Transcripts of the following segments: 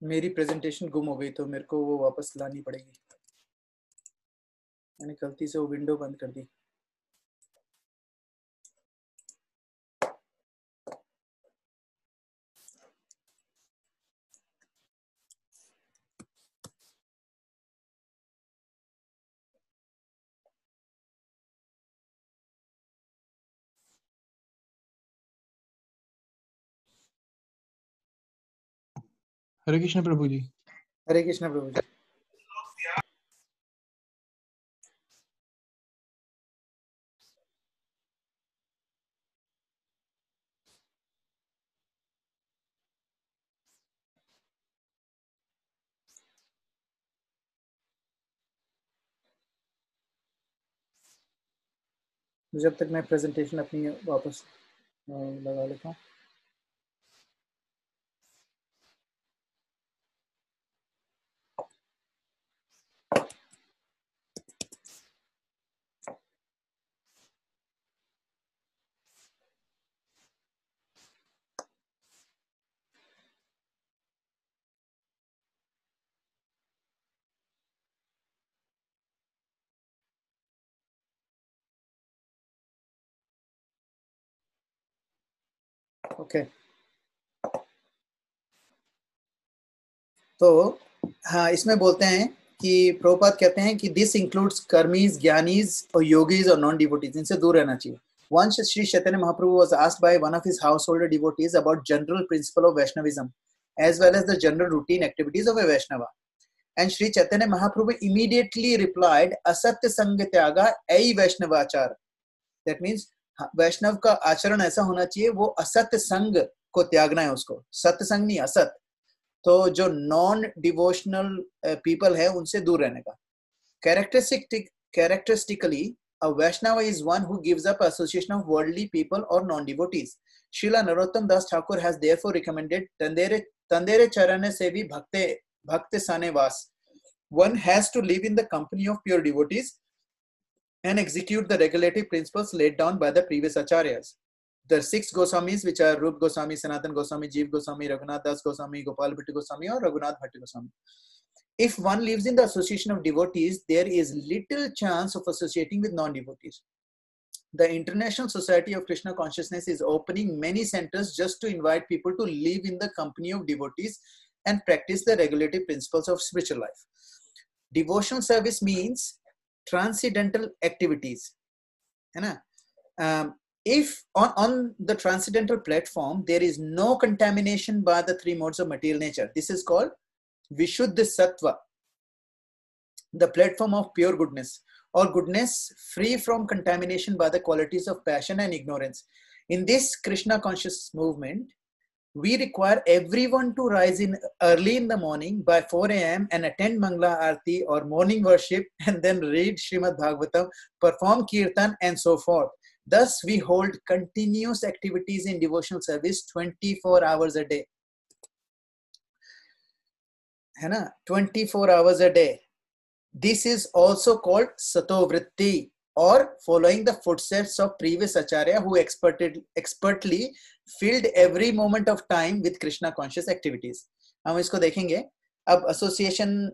मेरी प्रेजेंटेशन गुम हो गई तो मेरे को वो वापस लानी पड़ेगी। मैंने गलती से वो विंडो बंद कर दी। हरे कृष्ण प्रभु जी। हरे कृष्ण प्रभु जी। जब तक मैं प्रेजेंटेशन अपनी वापस लगा लेता हूँ। ओके तो हाँ, इसमें बोलते हैं कि प्रभुपाद कहते हैं कि दिस इंक्लूड्स कर्मीज, ज्ञानीज और योगीज और नॉन डिवोटीज, इनसे दूर रहना चाहिए। Once Sri Chaitanya Mahaprabhu was asked by one of his householder devotees about general principle of Vaishnavism as well as the general routine activities of a Vaishnava. And Sri Chaitanya Mahaprabhu immediately replied, Asatya Sangha Tyaga Ai Vaishnavachar. That means वैष्णव का आचरण ऐसा होना चाहिए, वो असत्य संग को त्यागना है उसको, सत्य संग नहीं, असत। तो जो नॉन डिवोशनल पीपल है उनसे दूर रहने का। Characteristically, a Vaishnava is one who gives up association of worldly people or non-devotees. Srila Narottam Das Thakur has therefore recommended Tandere Charane Sevi Bhakte Sane Vas. One has to live in the company of pure devotees and execute the regulative principles laid down by the previous acharyas. The 6 Goswamis, which are Rup Goswami, Sanatan Goswami, Jeev Goswami, Raghunath Das Goswami, Gopal Bhatta Goswami, or Raghunath Bhatta Goswami. If one lives in the association of devotees, there is little chance of associating with non-devotees. The International Society of Krishna Consciousness is opening many centers just to invite people to live in the company of devotees and practice the regulative principles of spiritual life. Devotional service means transcendental activities. If on the transcendental platform, there is no contamination by the 3 modes of material nature. This is called Vishuddha Sattva, the platform of pure goodness, or goodness free from contamination by the qualities of passion and ignorance. In this Krishna conscious movement, we require everyone to rise early in the morning by 4 a.m. and attend Mangala Aarti or morning worship, and then read Srimad Bhagavatam, perform Kirtan, and so forth. Thus, we hold continuous activities in devotional service 24 hours a day. है ना, 24 hours a day. This is also called Sato Vritti, or following the footsteps of previous Acharya who expertly filled every moment of time with Krishna conscious activities. हम इसको देखेंगे। अब association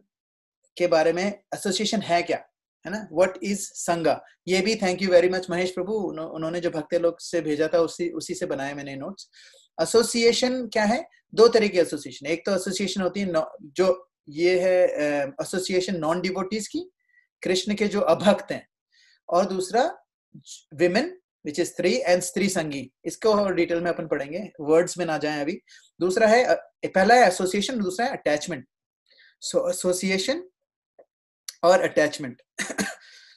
के बारे में, association है क्या, है ना, व्हाट इज संगा। ये भी thank you very much Mahesh Prabhu, उन्होंने जो भक्ति लोग से भेजा था उसी से बनाए मैंने नोट्स। एसोसिएशन क्या है, 2 तरह की एसोसिएशन। एक तो एसोसिएशन होती है जो ये है एसोसिएशन नॉन डिवोटीज की, कृष्ण के जो अभक्त हैं, और दूसरा विमेन विच इज स्त्री एंड स्त्री संगी। इसको और डिटेल में अपन पढ़ेंगे, वर्ड्स में ना जाएं अभी। दूसरा है, पहला है एसोसिएशन, दूसरा है अटैचमेंट। सो एसोसिएशन और अटैचमेंट।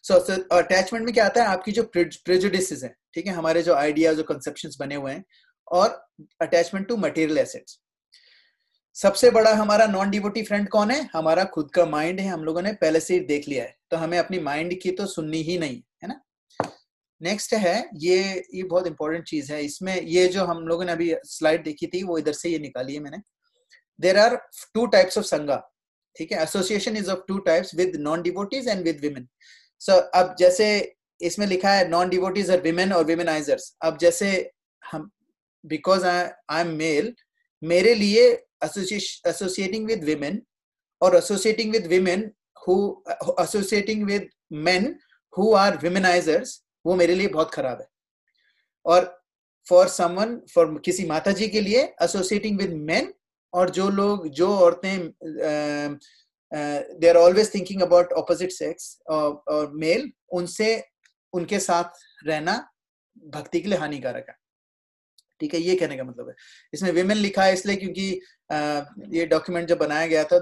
सो अटैचमेंट में क्या आता है, आपकी जो प्रेजुडिसेस हैं, ठीक है, हमारे जो आइडियाज, जो कंसेप्शंस बने हुए हैं, और अटैचमेंट टू मटेरियल एसेट्स। सबसे बड़ा हमारा नॉन डिवोटी फ्रेंड कौन है, हमारा खुद का माइंड है। हम लोगों ने पहले से ही देख लिया है, तो हमें अपनी माइंड की तो सुननी ही नहीं है ना। नेक्स्ट है, ये बहुत इंपॉर्टेंट चीज है इसमें। ये जो हम लोगों ने अभी स्लाइड देखी थी, वो इधर से ये निकाली है मैंने। देयर आर 2 टाइप्स ऑफ संगा, ठीक है। Association is of 2 types, with non devotees and with women. So अब जैसे इसमें लिखा है नॉन डिवोटीज आर विमेन और विमेनाइजर्स। अब जैसे हम, बिकॉज आई एम मेल, मेरे लिए associating with women or associating with women who associating with men who are womenizers, वो मेरे लिए बहुत खराब है. और फॉर समवन, फॉर किसी माता जी के लिए associating with men, और जो औरतें they are always thinking about opposite sex और male, उनके साथ रहना भक्ति के लिए हानिकारक है. ठीक है, ये कहने का मतलब है. इसमें विमेन लिखा है इसलिए क्योंकि ये डॉक्यूमेंट जब बनाया गया था,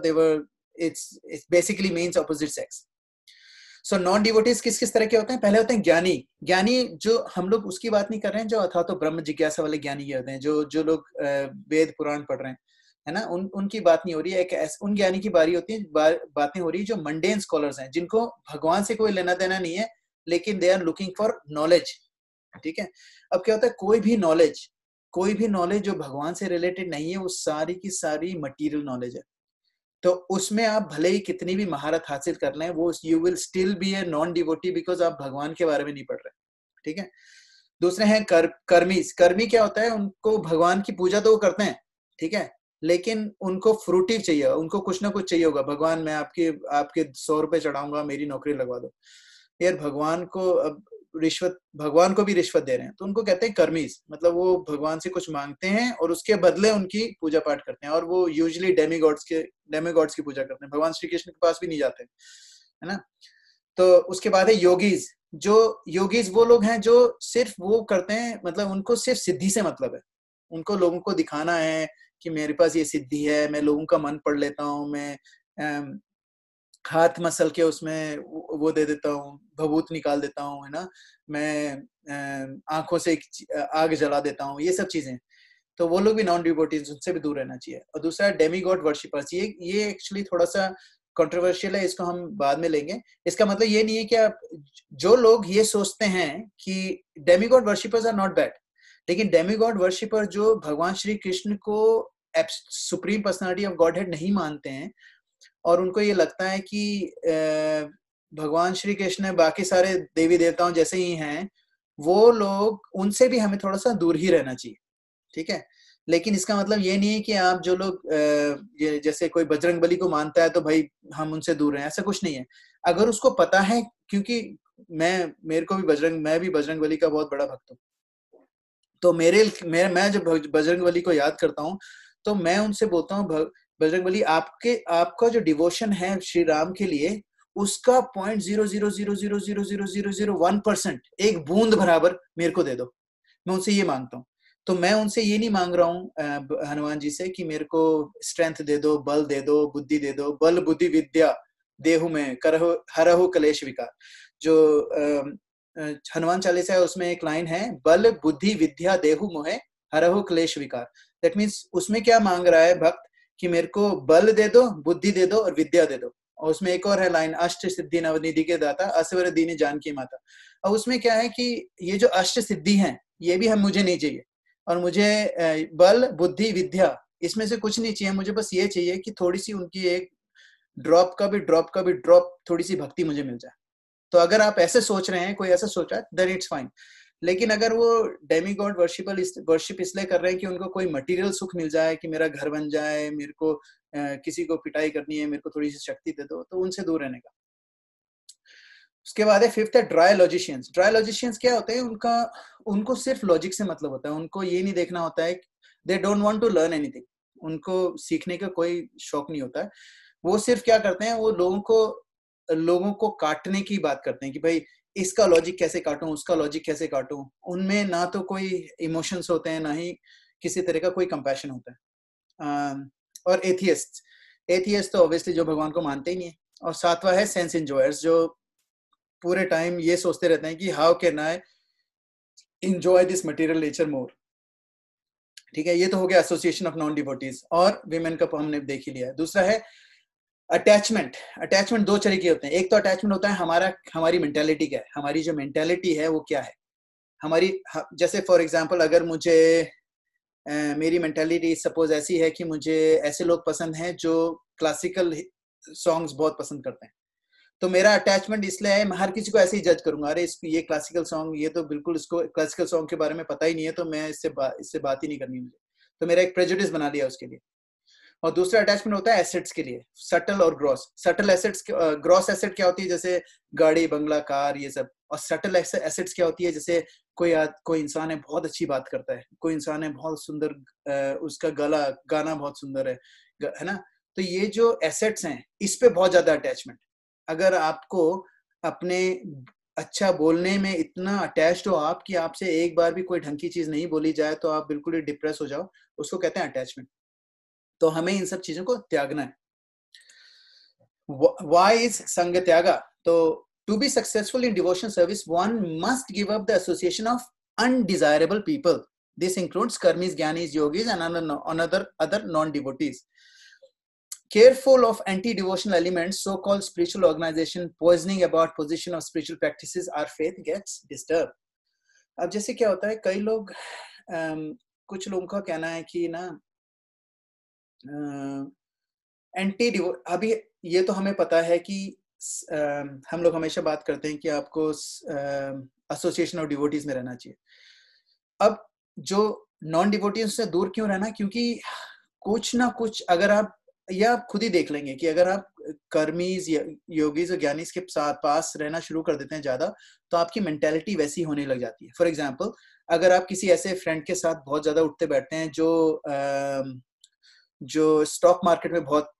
it's basically means opposite sex. So non devotees किस किस तरह के होते हैं? पहले होते हैं ज्ञानी, जो हम लोग उसकी बात नहीं कर रहे हैं जो अथवा तो ब्रह्म जिज्ञासा वाले ज्ञानी होते हैं, जो लोग वेद पुराण पढ़ रहे हैं, है ना, उनकी बात नहीं हो रही है. उन ज्ञानी की बारी होती है, बातें हो रही है जो मंडेन स्कॉलर्स हैं, जिनको भगवान से कोई लेना देना नहीं है, लेकिन they are looking for knowledge. ठीक है, अब क्या होता है, कोई भी नॉलेज जो भगवान से रिलेटेड नहीं है, वो सारी की सारी मटीरियल नॉलेज है. तो उसमें आप भले ही कितनी भी महारत हासिल कर लें, वो you will still be a non devotee, because आप भगवान के बारे में नहीं पढ़ रहे. ठीक है. दूसरे हैं कर्मी क्या होता है, उनको भगवान की पूजा तो वो करते हैं, ठीक है, लेकिन उनको फ्रूटिव चाहिए, उनको कुछ ना कुछ चाहिए होगा. भगवान मैं आपके 100 रुपए चढ़ाऊंगा, मेरी नौकरी लगवा दो. यार भगवान को भी रिश्वत दे रहे हैं, तो उनको कहते हैं कर्मीज. मतलब वो भगवान से कुछ मांगते हैं और उसके बदले उनकी पूजा पाठ करते हैं, और वो यूजुअली डेमीगॉड्स की पूजा करते हैं, भगवान श्री कृष्ण के पास भी नहीं जाते, है ना. तो उसके बाद है योगीज वो लोग हैं जो सिर्फ वो करते हैं, मतलब उनको सिर्फ सिद्धि से मतलब है. उनको लोगों को दिखाना है कि मेरे पास ये सिद्धि है, मैं लोगों का मन पढ़ लेता हूँ, मैं हाथ मसल के उसमें वो दे देता हूँ, भभूत निकाल देता हूँ, है ना, मैं आंखों से आग जला देता हूँ, ये सब चीजें. तो वो लोग भी नॉन डिवोटीज, उनसे भी दूर रहना चाहिए. और दूसरा डेमीगॉड वर्शिपर्स, ये एक्चुअली थोड़ा सा कंट्रोवर्शियल है, इसको हम बाद में लेंगे. इसका मतलब ये नहीं है कि आप, जो लोग ये सोचते हैं कि demigod worshippers are not bad, लेकिन डेमीगॉड वर्शिपर जो भगवान श्री कृष्ण को supreme personality of godhead नहीं मानते हैं, और उनको ये लगता है कि भगवान श्री कृष्ण बाकी सारे देवी देवताओं जैसे ही हैं, वो लोग, उनसे भी हमें थोड़ा सा दूर ही रहना चाहिए. ठीक है. लेकिन इसका मतलब ये नहीं है कि आप जो लोग जैसे कोई बजरंगबली को मानता है तो भाई हम उनसे दूर हैं, ऐसा कुछ नहीं है. अगर उसको पता है, क्योंकि मैं भी बजरंगबली का बहुत बड़ा भक्त हूँ, तो मैं जब बजरंगबली को याद करता हूँ, तो मैं उनसे बोलता हूँ, बजरंगबली आपका जो डिवोशन है श्री राम के लिए, उसका 0.000000001%, एक बूंद बराबर मेरे को दे दो. मैं उनसे ये मांगता हूँ. तो मैं उनसे ये नहीं मांग रहा हूँ हनुमान जी से कि मेरे को स्ट्रेंथ दे दो, बल दे दो, बुद्धि दे दो. बल बुद्धि विद्या देहु में करहु हरहु कलेश विकार. जो हनुमान चालीसा है, उसमें एक लाइन है, बल बुद्धि विद्या देहु मोहे हरहु क्लेश विकार. दैट मीन्स उसमें क्या मांग रहा है भक्त, कि मेरे को बल दे दो, बुद्धि दे दो और विद्या दे दो. और उसमें एक और है लाइन, अष्ट सिद्धि नवनिधि के दाता असवर दीनी जानकी माता. और उसमें क्या है कि ये जो अष्ट सिद्धि हैं, ये भी मुझे नहीं चाहिए, और मुझे बल बुद्धि विद्या इसमें से कुछ नहीं चाहिए. मुझे बस ये चाहिए कि थोड़ी सी उनकी एक ड्रॉप का भी ड्रॉप थोड़ी सी भक्ति मुझे मिल जाए. तो अगर आप ऐसे सोच रहे हैं, कोई ऐसा सोचा, देन इट्स फाइन. लेकिन अगर वो डेमीगॉड वर्शिप इसलिए कर रहे हैं कि उनको कोई मटेरियल सुख मिल जाए, कि मेरा घर बन जाए, मेरे को किसी को पिटाई करनी है, मेरे को थोड़ी सी शक्ति दे दो, तो उनसे दूर रहने का. उसके बाद है फिफ्थ है ड्राई लॉजिशियंस क्या होते हैं? उनको सिर्फ लॉजिक से मतलब होता है. उनको ये नहीं देखना होता है, they don't want to learn anything. उनको सीखने का कोई शौक नहीं होता है. वो सिर्फ क्या करते हैं, वो लोगों को काटने की बात करते हैं कि भाई इसका लॉजिक कैसे काटूं, उसका लॉजिक कैसे काटूं. उनमें ना तो कोई इमोशंस होते हैं, ना ही किसी तरह का कोई कंपैशन होता है. और एथियस्ट तो ऑब्वियसली जो भगवान को मानते ही नहीं है. और सातवां है सेंस एंजॉयर्स, जो पूरे टाइम ये सोचते रहते हैं कि how can I enjoy this material nature more. ठीक है, ये तो हो गया एसोसिएशन ऑफ नॉन डिवोटीज. और विमेन का हमने देख ही लिया है. दूसरा है अटैचमेंट. दो तरह के होते हैं. एक तो अटैचमेंट होता है हमारी मेंटालिटी क्या है, हमारी जो मेंटालिटी है वो क्या है हमारी. जैसे फॉर एग्जांपल, अगर मुझे मेरी मेंटालिटी सपोज ऐसी है कि मुझे ऐसे लोग पसंद हैं जो क्लासिकल सॉन्ग्स बहुत पसंद करते हैं, तो मेरा अटैचमेंट इसलिए है, मैं हर किसी को ऐसे ही जज करूंगा, अरे ये क्लासिकल सॉन्ग, ये तो बिल्कुल, इसको क्लासिकल सॉन्ग के बारे में पता ही नहीं है, तो मैं इससे बात ही नहीं करनी मुझे. तो मेरा एक प्रेजुडिस बना लिया उसके लिए. और दूसरा अटैचमेंट होता है एसेट्स के लिए, सटल और gross. Subtle assets, gross asset क्या होती है, जैसे गाड़ी, बंगला, कार, ये सब। और सटल एसेट्स क्या होती है, जैसे कोई इंसान है बहुत अच्छी बात करता है, कोई इंसान है बहुत सुंदर, उसका गाना बहुत सुंदर है ना। तो ये जो एसेट्स हैं इस पे बहुत ज्यादा अटैचमेंट। अगर आपको अपने अच्छा बोलने में इतना अटैच्ड हो आप कि आपसे एक बार भी कोई ढंग की चीज नहीं बोली जाए तो आप बिल्कुल ही डिप्रेस हो जाओ, उसको कहते हैं अटैचमेंट। तो हमें इन सब चीजों को त्यागना है। Why is संग त्यागा? तो to be successful in devotion service, one must give up the association of undesirable people. This includes karmis, jnanis, yogis, and other non-devotees. Careful of anti-devotional elements, so-called spiritual organization, poisoning about position of spiritual practices, our faith gets disturbed. अब जैसे क्या होता है, कई लोग कुछ लोगों का कहना है कि ना अभी ये तो हमें पता है कि हम लोग हमेशा बात करते हैं कि आपको एसोसिएशन ऑफ डिवोटीज में रहना चाहिए। अब जो नॉन डिवोटीज से दूर क्यों रहना? क्योंकि कुछ ना कुछ, अगर आप खुद ही देख लेंगे कि अगर आप कर्मीज, योगीज और ज्ञानीज के साथ पास रहना शुरू कर देते हैं ज्यादा, तो आपकी मेंटेलिटी वैसी होने लग जाती है। फॉर एग्जांपल, अगर आप किसी ऐसे फ्रेंड के साथ बहुत ज्यादा उठते बैठते हैं जो स्टॉक मार्केट में बहुत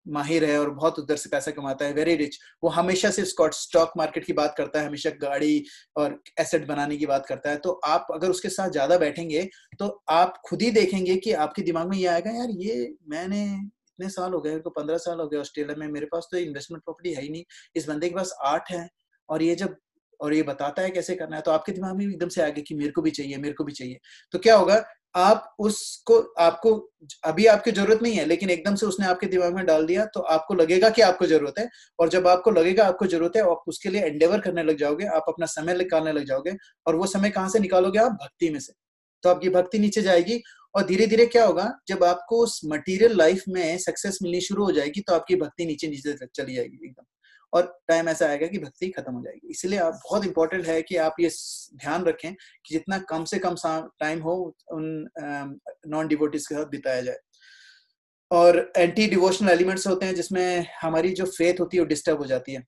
माहिर है और बहुत उधर से पैसा कमाता है, वेरी रिच, वो हमेशा सिर्फ स्टॉक मार्केट की बात करता है, हमेशा गाड़ी और एसेट बनाने की बात करता है, तो आप अगर उसके साथ ज्यादा बैठेंगे तो आप खुद ही देखेंगे कि आपके दिमाग में ये आएगा, यार ये मैंने इतने साल हो गए, मेरे को 15 साल हो गए ऑस्ट्रेलिया में, मेरे पास तो इन्वेस्टमेंट प्रॉपर्टी है ही नहीं, इस बंदे के पास 8 है और ये बताता है कैसे करना है, तो आपके दिमाग में एकदम से आ गया कि मेरे को भी चाहिए, मेरे को भी चाहिए। तो क्या होगा, आपको अभी आपकी जरूरत नहीं है, लेकिन एकदम से उसने आपके दिमाग में डाल दिया, तो आपको लगेगा कि आपको जरूरत है, और जब आपको लगेगा आपको जरूरत है, आप उसके लिए एंडेवर करने लग जाओगे, आप अपना समय निकालने लग जाओगे, और वो समय कहाँ से निकालोगे आप? भक्ति में से। तो आपकी भक्ति नीचे जाएगी, और धीरे धीरे क्या होगा, जब आपको मटीरियल लाइफ में सक्सेस मिलनी शुरू हो जाएगी तो आपकी भक्ति नीचे नीचे चली जाएगी एकदम, और टाइम ऐसा आएगा कि भक्ति खत्म हो जाएगी। इसलिए आप बहुत इंपॉर्टेंट है कि आप ये ध्यान रखें कि जितना कम से कम टाइम हो उन नॉन डिवोटीज के साथ बिताया जाए। और एंटी डिवोशनल एलिमेंट्स होते हैं जिसमें हमारी जो फेथ होती है वो डिस्टर्ब हो जाती है।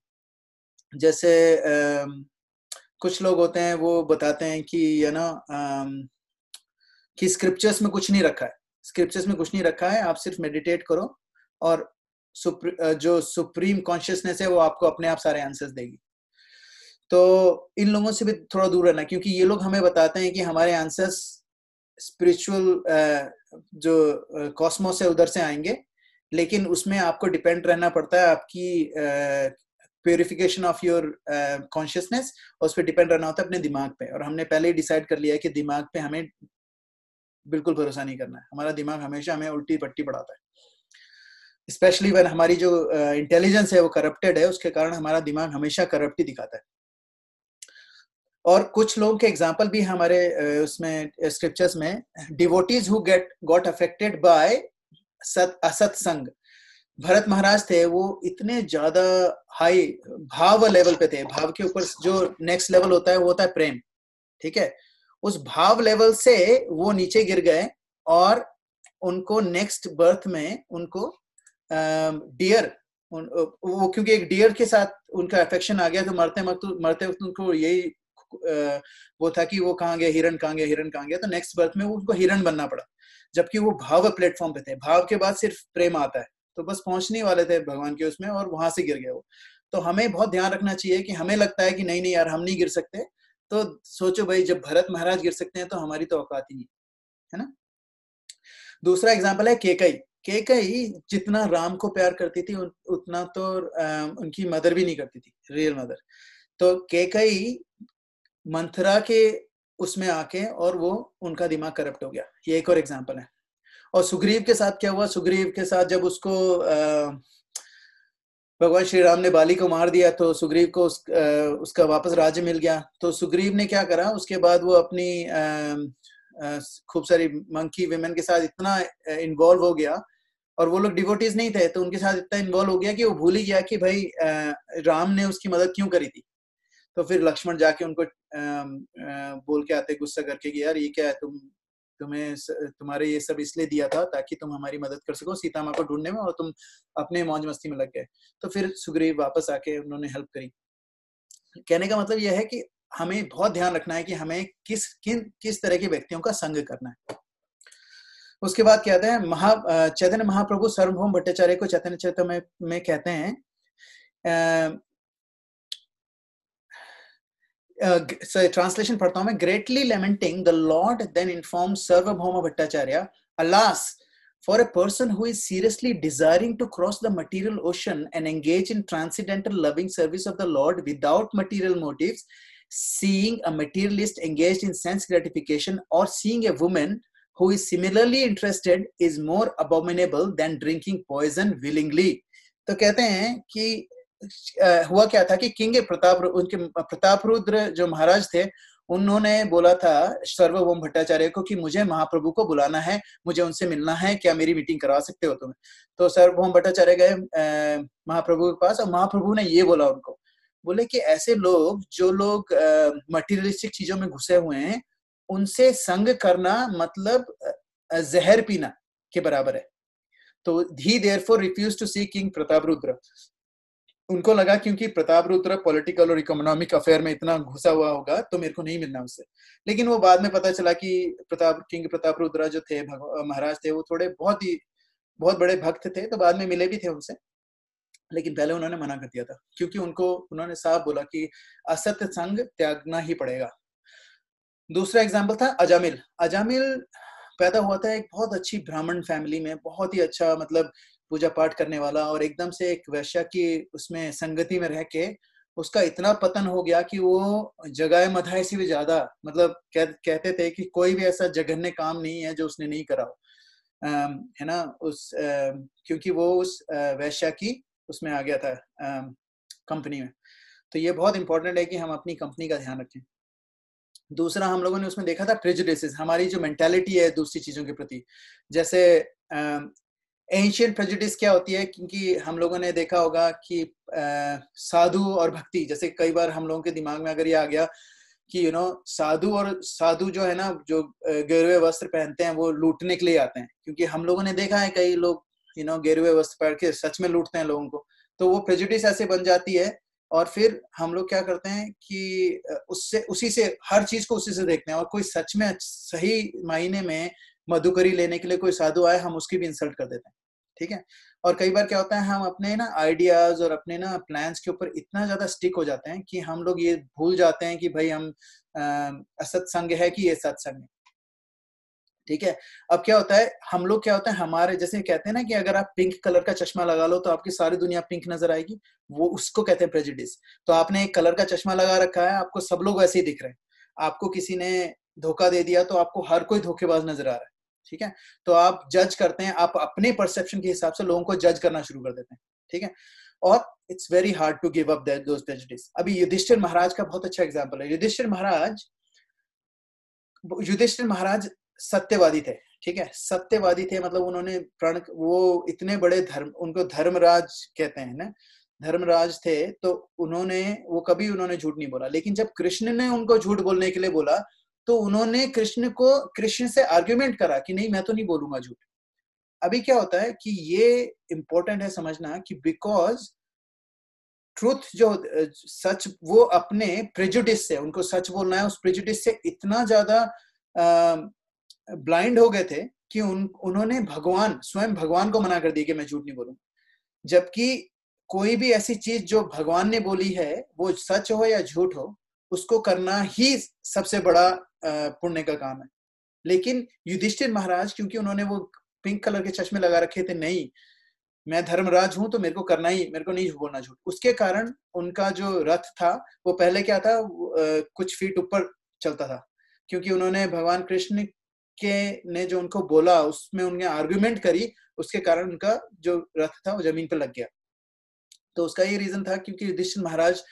जैसे कुछ लोग होते हैं वो बताते हैं कि कि स्क्रिप्चर्स में कुछ नहीं रखा है, स्क्रिप्चर्स में कुछ नहीं रखा है, आप सिर्फ मेडिटेट करो और जो सुप्रीम कॉन्शियसनेस है वो आपको अपने आप सारे आंसर्स देगी। तो इन लोगों से भी थोड़ा दूर रहना, क्योंकि ये लोग हमें बताते हैं कि हमारे आंसर्स स्पिरिचुअल जो कॉस्मोस है उधर से आएंगे, लेकिन उसमें आपको डिपेंड रहना पड़ता है, आपकी प्योरिफिकेशन ऑफ योर कॉन्शियसनेस, और उस पर डिपेंड रहना होता है अपने दिमाग पे। और हमने पहले ही डिसाइड कर लिया है कि दिमाग पे हमें बिल्कुल भरोसा नहीं करना है, हमारा दिमाग हमेशा हमें उल्टी पट्टी पढ़ाता है, स्पेशली व्हेन हमारी जो इंटेलिजेंस है वो करप्टेड है, उसके कारण हमारा दिमाग हमेशा करप्ट ही दिखाता है। और कुछ लोगों के एग्जाम्पल भी हमारे उसमें स्क्रिप्चर्स में, devotees who got affected by असत संग। भरत महाराज थे, वो इतने ज्यादा हाई भाव लेवल पे थे, भाव के ऊपर जो नेक्स्ट लेवल होता है वो होता है प्रेम, ठीक है, उस भाव लेवल से वो नीचे गिर गए, और उनको नेक्स्ट बर्थ में उनको डियर, वो क्योंकि एक डियर के साथ उनका अफेक्शन आ गया, तो मरते वक्त उनको यही वो था कि वो कहाँ गया हिरण, कहाँ गया हिरण, कहाँ गया, तो नेक्स्ट बर्थ में उनको हिरण बनना पड़ा, जबकि वो भाव प्लेटफॉर्म पे थे, भाव के बाद सिर्फ प्रेम आता है, तो बस पहुंचने वाले थे भगवान के उसमें, और वहां से गिर गए वो। तो हमें बहुत ध्यान रखना चाहिए कि हमें लगता है कि नहीं नहीं यार हम नहीं गिर सकते, तो सोचो भाई, जब भरत महाराज गिर सकते हैं तो हमारी तो औकात ही नहीं है ना। दूसरा एग्जाम्पल है केकई। केकई जितना राम को प्यार करती थी उतना तो उनकी मदर भी नहीं करती थी, रियल मदर। तो केकई मंथरा के उसमें आके और वो उनका दिमाग करप्ट हो गया, ये एक और एग्जाम्पल है। और सुग्रीव के साथ क्या हुआ, सुग्रीव के साथ जब उसको भगवान श्री राम ने बाली को मार दिया, तो सुग्रीव को उसका वापस राज्य मिल गया, तो सुग्रीव ने क्या करा, उसके बाद वो अपनी खूब सारी मंकी विमेन के साथ इतना इन्वॉल्व हो गया, और वो लोग डिवोटीज नहीं थे, तो उनके साथ इतना इन्वॉल्व हो गया कि वो भूल ही गया कि भाई राम ने उसकी मदद क्यों करी थी। तो फिर लक्ष्मण जाके उनको बोल के आते गुस्सा करके कि यार ये क्या है, तुम तुम्हें तुम्हारे ये सब इसलिए दिया था ताकि तुम हमारी मदद कर सको सीता माँ को ढूंढने में, और तुम अपने मौज मस्ती में लग गए। तो फिर सुग्रीव वापस आके उन्होंने हेल्प करी। कहने का मतलब यह है कि हमें बहुत ध्यान रखना है कि हमें किस तरह के व्यक्तियों का संग करना है। उसके बाद कहते हैं चैतन्य महाप्रभु सार्वभौम भट्टाचार्य को चैतन्य चरितामृत में कहते हैं, ट्रांसलेशन पढ़ता हूं मैं। Greatly lamenting the Lord then inform Sarvabhaum Bhattacharya, alas, for a person who is seriously desiring to cross the material ocean and engage in transcendental loving service of the Lord without material motives, seeing a materialist engaged in sense gratification or seeing a woman who is similarly interested is more abominable than drinking poison willingly. तो कहते हैं कि हुआ क्या था कि king उनके प्रतापरुद्र जो महाराज थे, उन्होंने बोला था सार्वभौम भट्टाचार्य को कि मुझे महाप्रभु को बुलाना है, मुझे उनसे मिलना है, क्या मेरी मीटिंग करवा सकते हो तुम्हें? तो सार्वभौम भट्टाचार्य गए महाप्रभु के पास, और महाप्रभु ने ये बोला उनको, बोले कि ऐसे लोग जो लोग मटीरियलिस्टिक चीजों में घुसे हुए हैं, उनसे संग करना मतलब जहर पीना के बराबर है। तो he therefore refused to see King Prataparudra. उनको लगा क्योंकि प्रतापरुद्र पॉलिटिकल और इकोनॉमिक अफेयर में इतना घुसा हुआ होगा तो मेरे को नहीं मिलना उससे। लेकिन वो बाद में पता चला कि किंग प्रतापरुद्र जो थे महाराज थे, वो थोड़े बहुत बड़े भक्त थे, तो बाद में मिले भी थे उनसे, लेकिन पहले उन्होंने मना कर दिया था क्योंकि उन्होंने साफ बोला कि असत्य संग त्यागना ही पड़ेगा। दूसरा एग्जाम्पल था अजामिल। अजामिल पैदा हुआ था एक बहुत अच्छी ब्राह्मण फैमिली में, बहुत ही अच्छा मतलब पूजा पाठ करने वाला, और एकदम से एक वैश्या की उसमें संगति में रह के उसका इतना पतन हो गया कि वो जगाए मधाए से भी ज्यादा मतलब कहते थे कि कोई भी ऐसा जघन्य काम नहीं है जो उसने नहीं करा हो, है ना, क्योंकि वो उस वैश्या की उसमें आ गया था कंपनी में। तो ये बहुत इंपॉर्टेंट है कि हम अपनी कंपनी का ध्यान रखें। दूसरा हम लोगों ने उसमें देखा था प्रेजुडिसेस, हमारी जो मेंटालिटी है दूसरी चीजों के प्रति। जैसे एंशिएंट प्रेजुडिस क्या होती है, क्योंकि हम लोगों ने देखा होगा कि साधु और भक्ति, जैसे कई बार हम लोगों के दिमाग में अगर ये आ गया कि साधु जो है ना, जो गेरुए वस्त्र पहनते हैं वो लूटने के लिए आते हैं, क्योंकि हम लोगों ने देखा है कई लोग गेरुए वस्त्र पहन के सच में लूटते हैं लोगों को। तो वो प्रेजुडिस ऐसे बन जाती है, और फिर हम लोग क्या करते हैं कि उसी से हर चीज को उसी से देखते हैं, और कोई सच में सही मायने में मधुकरी लेने के लिए कोई साधु आए, हम उसकी भी इंसल्ट कर देते हैं, ठीक है। और कई बार क्या होता है, हम अपने ना आइडियाज और अपने ना प्लान्स के ऊपर इतना ज्यादा स्टिक हो जाते हैं कि हम लोग ये भूल जाते हैं कि भाई हम असत्संग है कि ये सत्संग है, ठीक है। अब क्या होता है, हम लोग क्या होता है, हमारे जैसे कहते हैं ना कि अगर आप पिंक कलर का चश्मा लगा लो तो आपकी सारी दुनिया पिंक नजर आएगी, वो उसको कहते हैं प्रेजुडिस। तो आपने एक कलर का चश्मा लगा रखा है, आपको सब लोग वैसे ही दिख रहे हैं, आपको किसी ने धोखा दे दिया तो आपको हर कोई धोखेबाज नजर आ रहा है, ठीक है। तो आप जज करते हैं, आप अपने परसेप्शन के हिसाब से लोगों को जज करना शुरू कर देते हैं, ठीक है। और it's very hard to give up those prejudice. अभी युधिष्ठिर महाराज का बहुत अच्छा एग्जाम्पल है। युधिष्ठिर महाराज सत्यवादी थे, ठीक है, सत्यवादी थे, मतलब उन्होंने वो इतने बड़े उनको धर्मराज कहते हैं ना, धर्मराज थे, तो वो कभी उन्होंने झूठ नहीं बोला। लेकिन जब कृष्ण ने उनको झूठ बोलने के लिए बोला तो उन्होंने कृष्ण से आर्ग्यूमेंट करा कि नहीं, मैं तो नहीं बोलूंगा झूठ। अभी क्या होता है कि ये इंपॉर्टेंट है समझना कि बिकॉज ट्रूथ जो सच, वो अपने प्रेजुडिस से, उनको सच बोलना है, उस प्रेजुडिस से इतना ज्यादा ब्लाइंड हो गए थे कि उन्होंने स्वयं भगवान को मना कर दिया कि मैं झूठ नहीं बोलूंगा। जबकि कोई भी ऐसी चीज जो भगवान ने बोली है, वो सच हो या झूठ हो, उसको करना ही सबसे बड़ा पुण्य का काम है। लेकिन युधिष्ठिर महाराज, क्योंकि उन्होंने वो पिंक कलर के चश्मे लगा रखे थे, नहीं मैं धर्मराज हूं तो मेरे को नहीं बोलना झूठ, उसके कारण उनका जो रथ था वो पहले क्या था, कुछ फीट ऊपर चलता था, क्योंकि उन्होंने भगवान कृष्ण ने जो उनको बोला उसमें उन्होंने आर्ग्यूमेंट करी, उसके कारण उनका जो रथ था वो जमीन पर लग गया। तो उसका ये रीजन था क्योंकि युधिष्ठिर महाराज,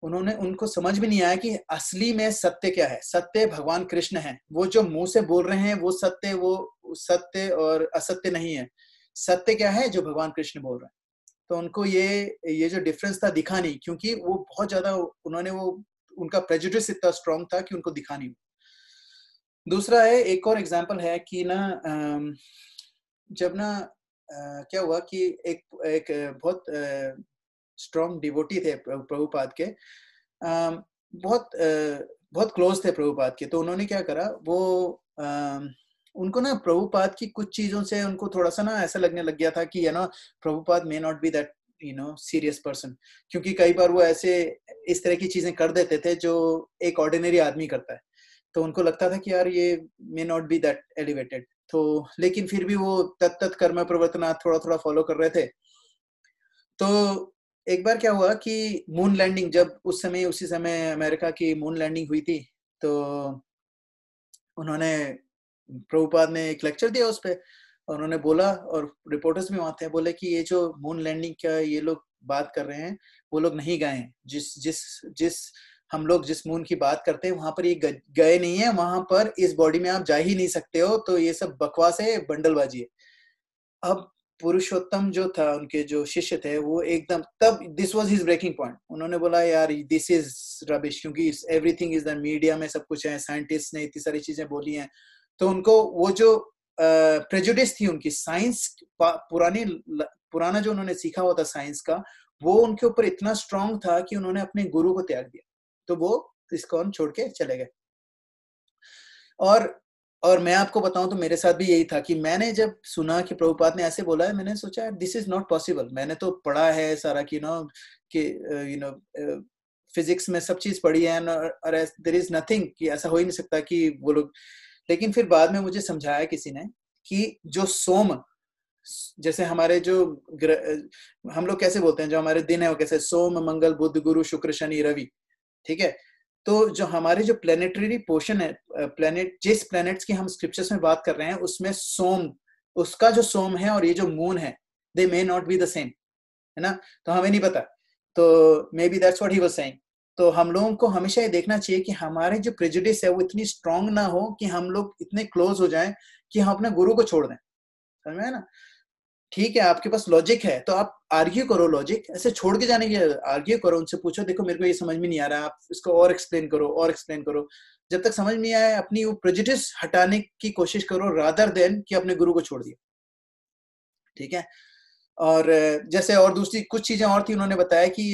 उनको समझ में नहीं आया कि असली में सत्य क्या है। सत्य भगवान कृष्ण है, वो जो मुंह से बोल रहे हैं वो सत्य और असत्य नहीं है। सत्य क्या है, जो भगवान कृष्ण बोल रहे हैं। तो उनको ये जो डिफरेंस था दिखा नहीं, क्योंकि वो बहुत ज्यादा उनका प्रेजुडिस इतना स्ट्रांग था कि उनको दिखा नहीं। दूसरा है, एक और एग्जांपल है कि ना जब ना क्या हुआ कि एक एक बहुत स्ट्रॉन्ग डिवोटी थे प्रभुपाद के, बहुत बहुत क्लोज थे प्रभुपाद के। तो उन्होंने क्या करा, वो उनको ना प्रभुपाद की कुछ चीजों से उनको थोड़ा सा ना ऐसा लगने लग गया था कि प्रभुपाद मे not B that serious person, क्योंकि कई बार वो ऐसे इस तरह की चीजें कर देते थे जो एक ऑर्डिनरी आदमी करता है। तो उनको लगता था कि यार ये मे नॉट बी दैट एलिवेटेड। तो लेकिन फिर भी वो तत्त कर्म प्रवर्तना थोड़ा थोड़ा फॉलो कर रहे थे। तो एक बार क्या हुआ कि मून लैंडिंग, जब उसी समय अमेरिका की मून लैंडिंग हुई थी, तो उन्होंने, प्रभुपाद ने एक लेक्चर दिया उस पे, और उन्होंने बोला, और रिपोर्टर्स भी वहां थे, बोले कि ये जो मून लैंडिंग का ये लोग बात कर रहे हैं, वो लोग नहीं गए हैं। जिस जिस जिस हम लोग जिस मून की बात करते हैं वहां पर ये गए नहीं है, वहां पर इस बॉडी में आप जा ही नहीं सकते हो, तो ये सब बकवास है, बंडलबाजी है। अब पुरुषोत्तम जो था, उनके जो शिष्य थे, वो एकदम, तब this was his breaking point. उन्होंने बोला यार दिस इज रबिश, क्योंकि एवरीथिंग इज द मीडिया में सब कुछ है, साइंटिस्ट ने इतनी सारी चीजें बोली हैं। तो उनको वो जो प्रेजुडिस थी उनकी, साइंस पुराना जो उन्होंने सीखा हुआ था साइंस का, वो उनके ऊपर इतना स्ट्रांग था कि उन्होंने अपने गुरु को त्याग दिया। तो वो इस्कॉन छोड़ के चले गए। और मैं आपको बताऊं तो मेरे साथ भी यही था कि मैंने जब सुना कि प्रभुपाद ने ऐसे बोला है, मैंने सोचा दिस इज नॉट पॉसिबल। मैंने तो पढ़ा है सारा कि फिजिक्स में सब चीज पढ़ी है, और देयर इज नथिंग, कि ऐसा हो ही नहीं सकता कि वो लोग। लेकिन फिर बाद में मुझे समझाया किसी ने कि जो सोम, जैसे हमारे जो हम लोग कैसे बोलते हैं, जो हमारे दिन है वो कैसे, सोम मंगल बुध गुरु शुक्र शनि रवि, ठीक है। तो जो हमारे जो प्लेनेटरी पोर्शन है, जिस प्लैनेट्स की हम स्क्रिप्चर्स में बात कर रहे हैं, उसमें सोम, उसका जो सोम है और ये जो मून है, they may not be the same, है ना। तो हमें नहीं पता, तो maybe that's what he was saying. तो हम लोगों को हमेशा ये देखना चाहिए कि हमारे जो प्रेजुडिस है वो इतनी स्ट्रांग ना हो कि हम लोग इतने क्लोज हो जाएं कि हम अपने गुरु को छोड़ दें। समझ में है ना। ठीक है, आपके पास लॉजिक है तो आप आर्ग्यू करो, लॉजिक ऐसे छोड़ के जाने की, आर्ग्यू करो, उनसे पूछो देखो मेरे को ये समझ में नहीं आ रहा, आप इसको और एक्सप्लेन करो, और एक्सप्लेन करो। जब तक समझ नहीं आए, अपनी वो प्रेजुडिस हटाने की कोशिश करो, रादर देन कि अपने गुरु को छोड़ दिया। ठीक है। और जैसे और दूसरी कुछ चीजें और थी, उन्होंने बताया कि